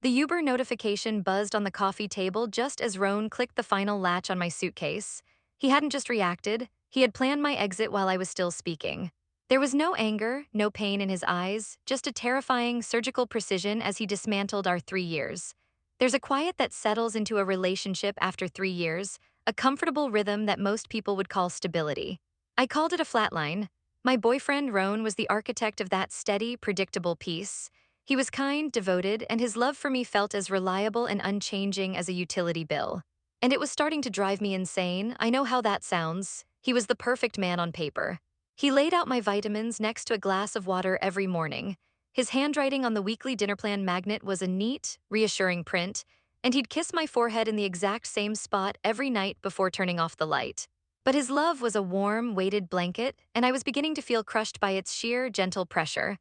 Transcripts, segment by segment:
The Uber notification buzzed on the coffee table just as Roan clicked the final latch on my suitcase. He hadn't just reacted, he had planned my exit while I was still speaking. There was no anger, no pain in his eyes, just a terrifying, surgical precision as he dismantled our 3 years. There's a quiet that settles into a relationship after 3 years, a comfortable rhythm that most people would call stability. I called it a flatline. My boyfriend, Roan, was the architect of that steady, predictable peace. He was kind, devoted, and his love for me felt as reliable and unchanging as a utility bill. And it was starting to drive me insane. I know how that sounds. He was the perfect man on paper. He laid out my vitamins next to a glass of water every morning. His handwriting on the weekly dinner plan magnet was a neat, reassuring print, and he'd kiss my forehead in the exact same spot every night before turning off the light. But his love was a warm, weighted blanket, and I was beginning to feel crushed by its sheer, gentle pressure.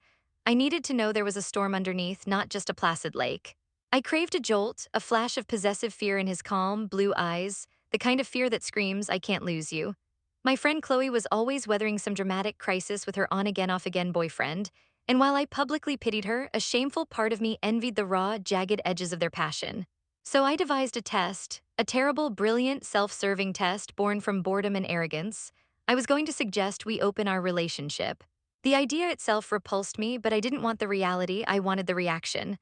I needed to know there was a storm underneath, not just a placid lake. I craved a jolt, a flash of possessive fear in his calm, blue eyes, the kind of fear that screams, I can't lose you. My friend Chloe was always weathering some dramatic crisis with her on-again, off-again boyfriend, and while I publicly pitied her, a shameful part of me envied the raw, jagged edges of their passion. So I devised a test, a terrible, brilliant, self-serving test born from boredom and arrogance. I was going to suggest we open our relationship. The idea itself repulsed me, but I didn't want the reality, I wanted the reaction.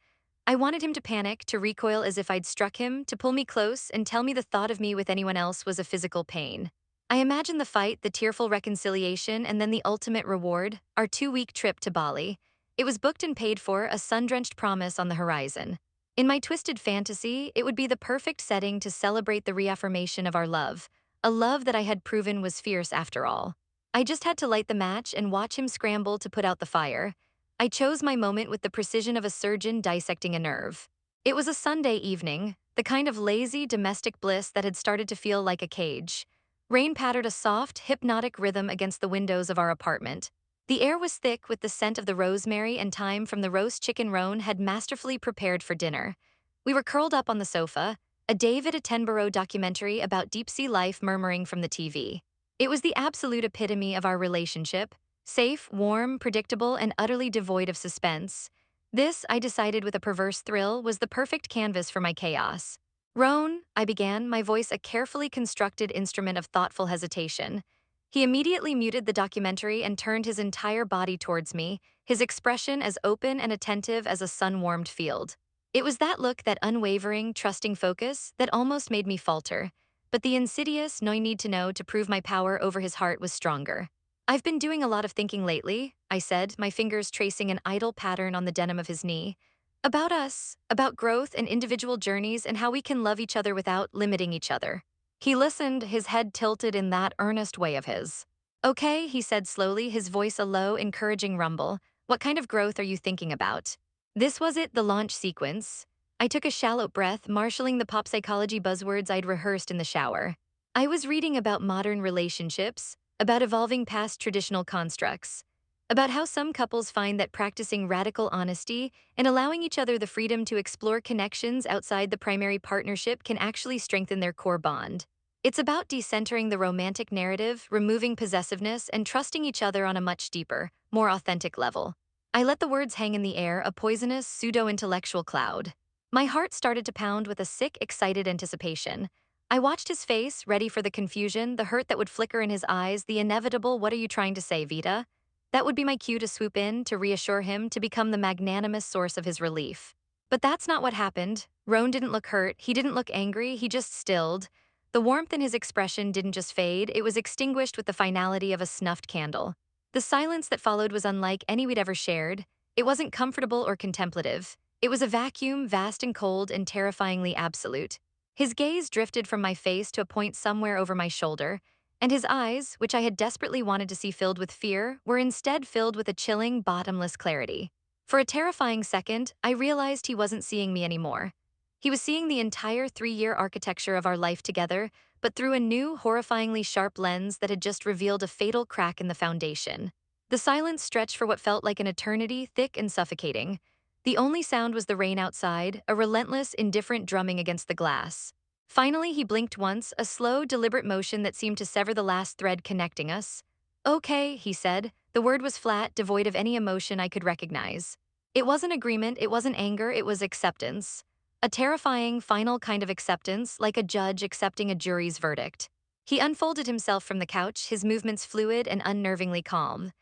I wanted him to panic, to recoil as if I'd struck him, to pull me close and tell me the thought of me with anyone else was a physical pain. I imagined the fight, the tearful reconciliation, and then the ultimate reward, our 2-week trip to Bali. It was booked and paid for, a sun-drenched promise on the horizon. In my twisted fantasy, it would be the perfect setting to celebrate the reaffirmation of our love, a love that I had proven was fierce after all. I just had to light the match and watch him scramble to put out the fire. I chose my moment with the precision of a surgeon dissecting a nerve. It was a Sunday evening, the kind of lazy, domestic bliss that had started to feel like a cage. Rain pattered a soft, hypnotic rhythm against the windows of our apartment. The air was thick with the scent of the rosemary and thyme from the roast chicken Roan had masterfully prepared for dinner. We were curled up on the sofa, a David Attenborough documentary about deep-sea life murmuring from the TV. It was the absolute epitome of our relationship, safe, warm, predictable, and utterly devoid of suspense. This, I decided with a perverse thrill, was the perfect canvas for my chaos. Roan, I began, my voice a carefully constructed instrument of thoughtful hesitation. He immediately muted the documentary and turned his entire body towards me, his expression as open and attentive as a sun-warmed field. It was that look, that unwavering, trusting focus, that almost made me falter. But the insidious, no need to know to prove my power over his heart was stronger. I've been doing a lot of thinking lately, I said, my fingers tracing an idle pattern on the denim of his knee. About us, about growth and individual journeys and how we can love each other without limiting each other. He listened, his head tilted in that earnest way of his. Okay, he said slowly, his voice a low, encouraging rumble. What kind of growth are you thinking about? This was it, the launch sequence. I took a shallow breath, marshaling the pop psychology buzzwords I'd rehearsed in the shower. I was reading about modern relationships, about evolving past traditional constructs, about how some couples find that practicing radical honesty and allowing each other the freedom to explore connections outside the primary partnership can actually strengthen their core bond. It's about decentering the romantic narrative, removing possessiveness, and trusting each other on a much deeper, more authentic level. I let the words hang in the air, a poisonous, pseudo-intellectual cloud. My heart started to pound with a sick, excited anticipation. I watched his face, ready for the confusion, the hurt that would flicker in his eyes, the inevitable, what are you trying to say, Vita? That would be my cue to swoop in, to reassure him, to become the magnanimous source of his relief. But that's not what happened. Roan didn't look hurt, he didn't look angry, he just stilled. The warmth in his expression didn't just fade, it was extinguished with the finality of a snuffed candle. The silence that followed was unlike any we'd ever shared. It wasn't comfortable or contemplative. It was a vacuum, vast and cold and terrifyingly absolute. His gaze drifted from my face to a point somewhere over my shoulder, and his eyes, which I had desperately wanted to see filled with fear, were instead filled with a chilling, bottomless clarity. For a terrifying second, I realized he wasn't seeing me anymore. He was seeing the entire 3-year architecture of our life together, but through a new, horrifyingly sharp lens that had just revealed a fatal crack in the foundation. The silence stretched for what felt like an eternity, thick and suffocating. The only sound was the rain outside, a relentless, indifferent drumming against the glass. Finally, he blinked once, a slow, deliberate motion that seemed to sever the last thread connecting us. Okay, he said. The word was flat, devoid of any emotion I could recognize. It wasn't agreement, it wasn't anger, it was acceptance. A terrifying, final kind of acceptance, like a judge accepting a jury's verdict. He unfolded himself from the couch, his movements fluid and unnervingly calm.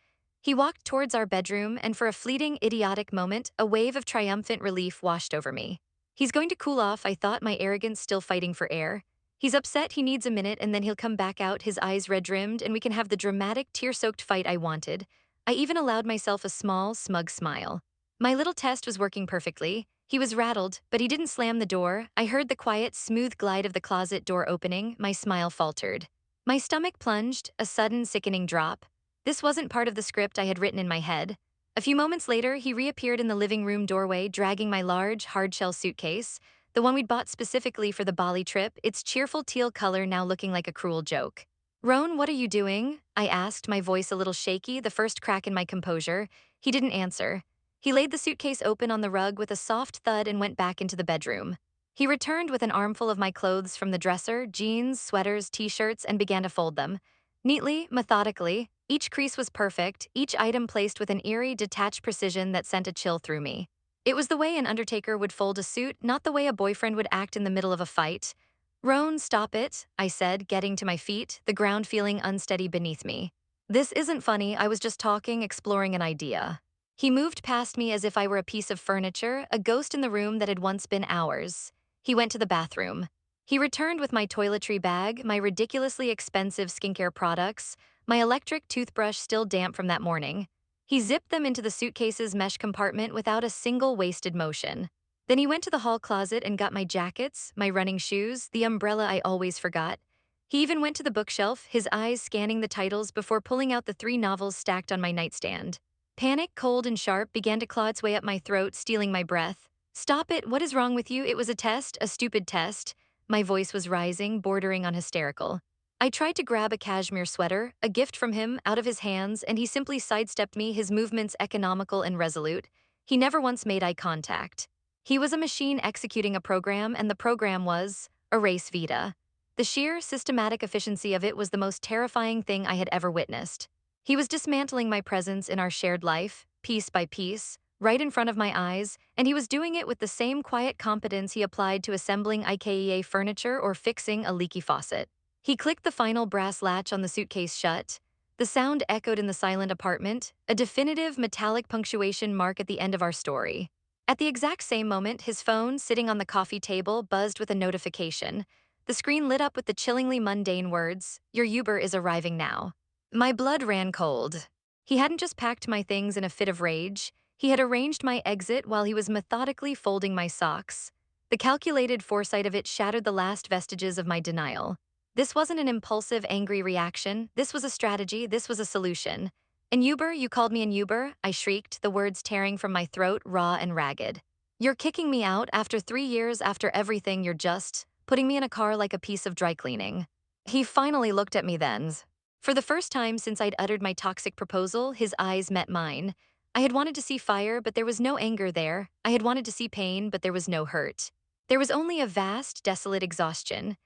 He walked towards our bedroom, and for a fleeting, idiotic moment, a wave of triumphant relief washed over me. He's going to cool off, I thought, my arrogance still fighting for air. He's upset, he needs a minute, and then he'll come back out, his eyes red-rimmed, and we can have the dramatic, tear-soaked fight I wanted. I even allowed myself a small, smug smile. My little test was working perfectly. He was rattled, but he didn't slam the door. I heard the quiet, smooth glide of the closet door opening. My smile faltered. My stomach plunged, a sudden, sickening drop. This wasn't part of the script I had written in my head. A few moments later, he reappeared in the living room doorway, dragging my large, hard-shell suitcase, the one we'd bought specifically for the Bali trip, its cheerful teal color now looking like a cruel joke. "Roan, what are you doing?" I asked, my voice a little shaky, the first crack in my composure. He didn't answer. He laid the suitcase open on the rug with a soft thud and went back into the bedroom. He returned with an armful of my clothes from the dresser, jeans, sweaters, t-shirts, and began to fold them. Neatly, methodically, each crease was perfect, each item placed with an eerie, detached precision that sent a chill through me. It was the way an undertaker would fold a suit, not the way a boyfriend would act in the middle of a fight. "Roan, stop it," I said, getting to my feet, the ground feeling unsteady beneath me. "This isn't funny, I was just talking, exploring an idea." He moved past me as if I were a piece of furniture, a ghost in the room that had once been ours. He went to the bathroom. He returned with my toiletry bag, my ridiculously expensive skincare products, my electric toothbrush still damp from that morning. He zipped them into the suitcase's mesh compartment without a single wasted motion. Then he went to the hall closet and got my jackets, my running shoes, the umbrella I always forgot. He even went to the bookshelf, his eyes scanning the titles before pulling out the 3 novels stacked on my nightstand. Panic, cold and sharp, began to claw its way up my throat, stealing my breath. "Stop it, what is wrong with you? It was a test, a stupid test." My voice was rising, bordering on hysterical. I tried to grab a cashmere sweater, a gift from him, out of his hands, and he simply sidestepped me, his movements economical and resolute. He never once made eye contact. He was a machine executing a program, and the program was Erase Vita. The sheer, systematic efficiency of it was the most terrifying thing I had ever witnessed. He was dismantling my presence in our shared life, piece by piece, right in front of my eyes, and he was doing it with the same quiet competence he applied to assembling IKEA furniture or fixing a leaky faucet. He clicked the final brass latch on the suitcase shut. The sound echoed in the silent apartment, a definitive metallic punctuation mark at the end of our story. At the exact same moment, his phone, sitting on the coffee table, buzzed with a notification. The screen lit up with the chillingly mundane words, "Your Uber is arriving now." My blood ran cold. He hadn't just packed my things in a fit of rage, he had arranged my exit while he was methodically folding my socks. The calculated foresight of it shattered the last vestiges of my denial. This wasn't an impulsive, angry reaction, this was a strategy, this was a solution. "An Uber? You called me an Uber?" I shrieked, the words tearing from my throat, raw and ragged. "You're kicking me out after 3 years, after everything, you're just putting me in a car like a piece of dry cleaning." He finally looked at me then. For the first time since I'd uttered my toxic proposal, his eyes met mine. I had wanted to see fire, but there was no anger there. I had wanted to see pain, but there was no hurt. There was only a vast, desolate exhaustion.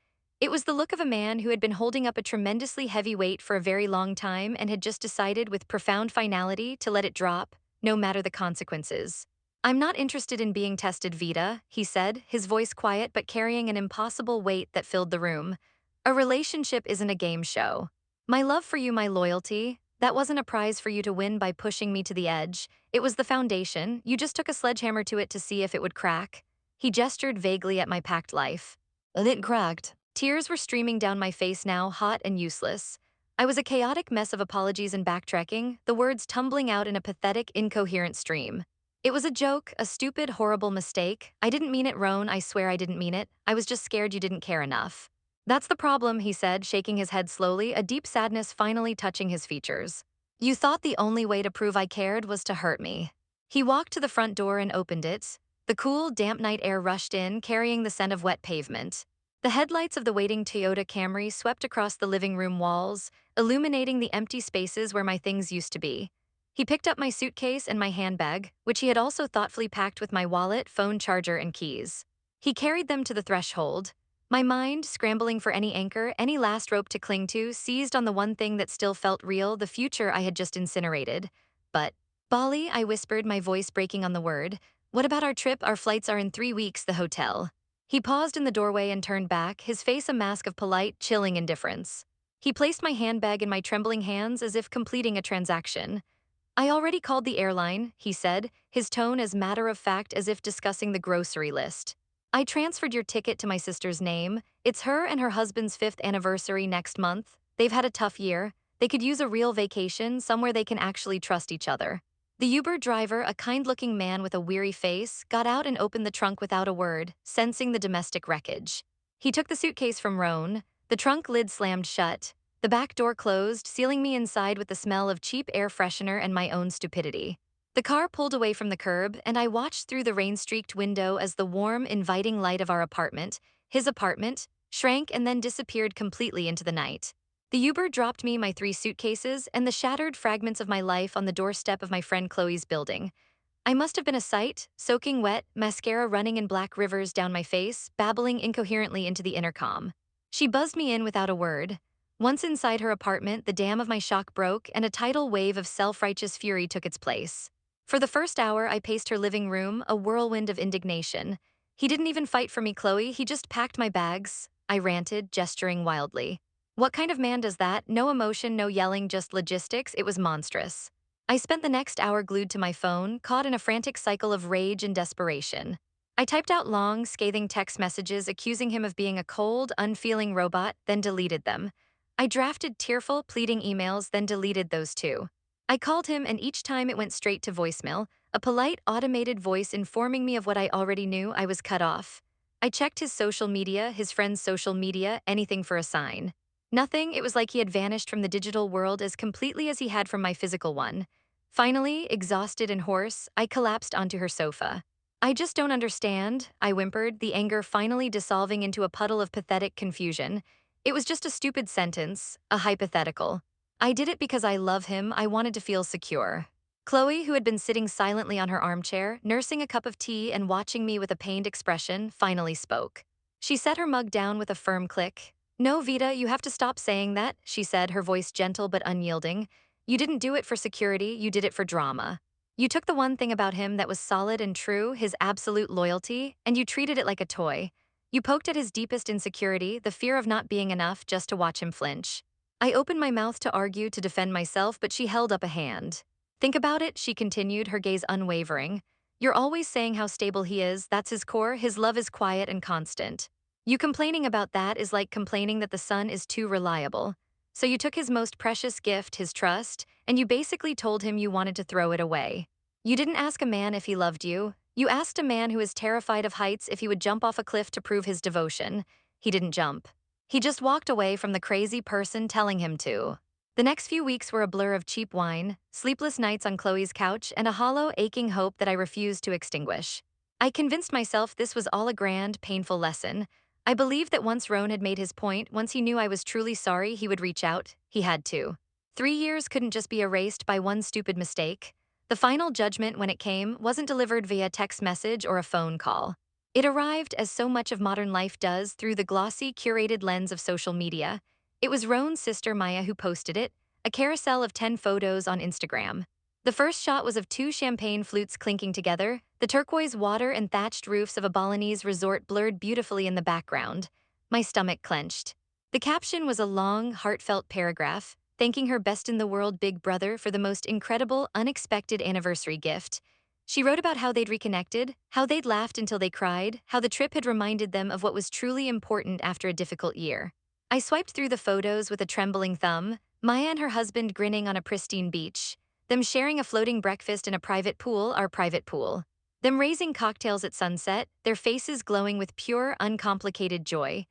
It was the look of a man who had been holding up a tremendously heavy weight for a very long time and had just decided with profound finality to let it drop, no matter the consequences. "I'm not interested in being tested, Vita," he said, his voice quiet but carrying an impossible weight that filled the room. "A relationship isn't a game show. My love for you, my loyalty, that wasn't a prize for you to win by pushing me to the edge. It was the foundation. You just took a sledgehammer to it to see if it would crack." He gestured vaguely at my packed life. "It cracked." Tears were streaming down my face now, hot and useless. I was a chaotic mess of apologies and backtracking, the words tumbling out in a pathetic, incoherent stream. "It was a joke, a stupid, horrible mistake. I didn't mean it, Roan, I swear I didn't mean it. I was just scared you didn't care enough." "That's the problem," he said, shaking his head slowly, a deep sadness finally touching his features. "You thought the only way to prove I cared was to hurt me." He walked to the front door and opened it. The cool, damp night air rushed in, carrying the scent of wet pavement. The headlights of the waiting Toyota Camry swept across the living room walls, illuminating the empty spaces where my things used to be. He picked up my suitcase and my handbag, which he had also thoughtfully packed with my wallet, phone charger, and keys. He carried them to the threshold. My mind, scrambling for any anchor, any last rope to cling to, seized on the one thing that still felt real, the future I had just incinerated. But Bali, I whispered, my voice breaking on the word. What about our trip? Our flights are in 3 weeks, the hotel. He paused in the doorway and turned back, his face a mask of polite, chilling indifference. He placed my handbag in my trembling hands as if completing a transaction. I already called the airline, he said, his tone as matter of fact as if discussing the grocery list. I transferred your ticket to my sister's name. It's her and her husband's 5th anniversary next month. They've had a tough year. They could use a real vacation, somewhere they can actually trust each other. The Uber driver, a kind-looking man with a weary face, got out and opened the trunk without a word, sensing the domestic wreckage. He took the suitcase from Roan. The trunk lid slammed shut. The back door closed, sealing me inside with the smell of cheap air freshener and my own stupidity. The car pulled away from the curb, and I watched through the rain-streaked window as the warm, inviting light of our apartment, his apartment, shrank and then disappeared completely into the night. The Uber dropped me my 3 suitcases and the shattered fragments of my life on the doorstep of my friend Chloe's building. I must have been a sight, soaking wet, mascara running in black rivers down my face, babbling incoherently into the intercom. She buzzed me in without a word. Once inside her apartment, the dam of my shock broke and a tidal wave of self-righteous fury took its place. For the first hour, I paced her living room, a whirlwind of indignation. He didn't even fight for me, Chloe, he just packed my bags. I ranted, gesturing wildly. What kind of man does that? No emotion, no yelling, just logistics. It was monstrous. I spent the next hour glued to my phone, caught in a frantic cycle of rage and desperation. I typed out long, scathing text messages accusing him of being a cold, unfeeling robot, then deleted them. I drafted tearful, pleading emails, then deleted those too. I called him, and each time it went straight to voicemail, a polite, automated voice informing me of what I already knew. I was cut off. I checked his social media, his friends' social media, anything for a sign. Nothing. It was like he had vanished from the digital world as completely as he had from my physical one. Finally, exhausted and hoarse, I collapsed onto her sofa. I just don't understand, I whimpered, the anger finally dissolving into a puddle of pathetic confusion. It was just a stupid sentence, a hypothetical. I did it because I love him. I wanted to feel secure. Chloe, who had been sitting silently on her armchair, nursing a cup of tea and watching me with a pained expression, finally spoke. She set her mug down with a firm click. No, Vita, you have to stop saying that, she said, her voice gentle but unyielding. You didn't do it for security, you did it for drama. You took the one thing about him that was solid and true, his absolute loyalty, and you treated it like a toy. You poked at his deepest insecurity, the fear of not being enough, just to watch him flinch. I opened my mouth to argue, to defend myself, but she held up a hand. Think about it, she continued, her gaze unwavering. You're always saying how stable he is, that's his core, his love is quiet and constant. You complaining about that is like complaining that the sun is too reliable. So you took his most precious gift, his trust, and you basically told him you wanted to throw it away. You didn't ask a man if he loved you. You asked a man who is terrified of heights if he would jump off a cliff to prove his devotion. He didn't jump. He just walked away from the crazy person telling him to. The next few weeks were a blur of cheap wine, sleepless nights on Chloe's couch, and a hollow, aching hope that I refused to extinguish. I convinced myself this was all a grand, painful lesson. I believed that once Roan had made his point, once he knew I was truly sorry, he would reach out. He had to. 3 years couldn't just be erased by one stupid mistake. The final judgment, when it came, wasn't delivered via text message or a phone call. It arrived, as so much of modern life does, through the glossy, curated lens of social media. It was Roan's sister Maya who posted it, a carousel of 10 photos on Instagram. The first shot was of 2 champagne flutes clinking together, the turquoise water and thatched roofs of a Balinese resort blurred beautifully in the background. My stomach clenched. The caption was a long, heartfelt paragraph, thanking her best in the world big brother for the most incredible, unexpected anniversary gift. She wrote about how they'd reconnected, how they'd laughed until they cried, how the trip had reminded them of what was truly important after a difficult year. I swiped through the photos with a trembling thumb, Maya and her husband grinning on a pristine beach, them sharing a floating breakfast in a private pool, our private pool, them raising cocktails at sunset, their faces glowing with pure, uncomplicated joy.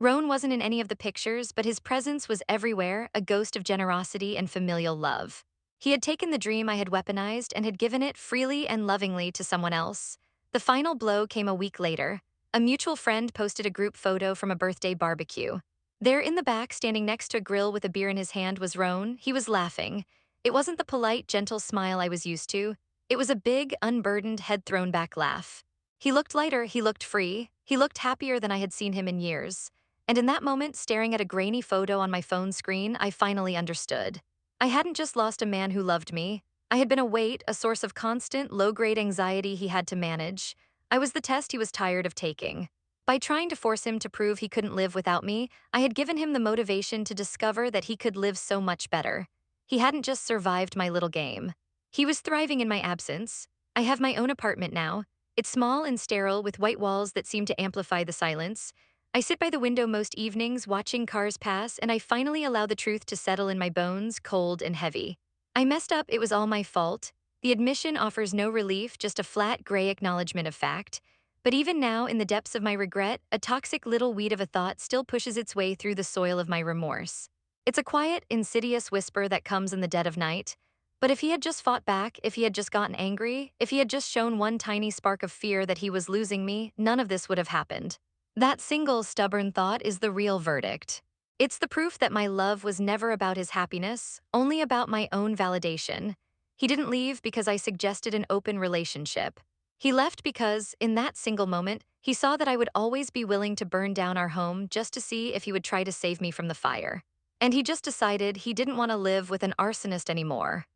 Roan wasn't in any of the pictures, but his presence was everywhere, a ghost of generosity and familial love. He had taken the dream I had weaponized and had given it freely and lovingly to someone else. The final blow came a week later. A mutual friend posted a group photo from a birthday barbecue. There in the back, standing next to a grill with a beer in his hand, was Roan. He was laughing. It wasn't the polite, gentle smile I was used to. It was a big, unburdened, head-thrown-back laugh. He looked lighter, he looked free, he looked happier than I had seen him in years. And in that moment, staring at a grainy photo on my phone screen, I finally understood. I hadn't just lost a man who loved me. I had been a weight, a source of constant, low-grade anxiety he had to manage. I was the test he was tired of taking. By trying to force him to prove he couldn't live without me, I had given him the motivation to discover that he could live so much better. He hadn't just survived my little game. He was thriving in my absence. I have my own apartment now. It's small and sterile with white walls that seem to amplify the silence. I sit by the window most evenings watching cars pass, and I finally allow the truth to settle in my bones, cold and heavy. I messed up, it was all my fault. The admission offers no relief, just a flat, gray acknowledgement of fact. But even now, in the depths of my regret, a toxic little weed of a thought still pushes its way through the soil of my remorse. It's a quiet, insidious whisper that comes in the dead of night. But if he had just fought back, if he had just gotten angry, if he had just shown one tiny spark of fear that he was losing me, none of this would have happened. That single stubborn thought is the real verdict. It's the proof that my love was never about his happiness, only about my own validation. He didn't leave because I suggested an open relationship. He left because, in that single moment, he saw that I would always be willing to burn down our home just to see if he would try to save me from the fire. And he just decided he didn't want to live with an arsonist anymore.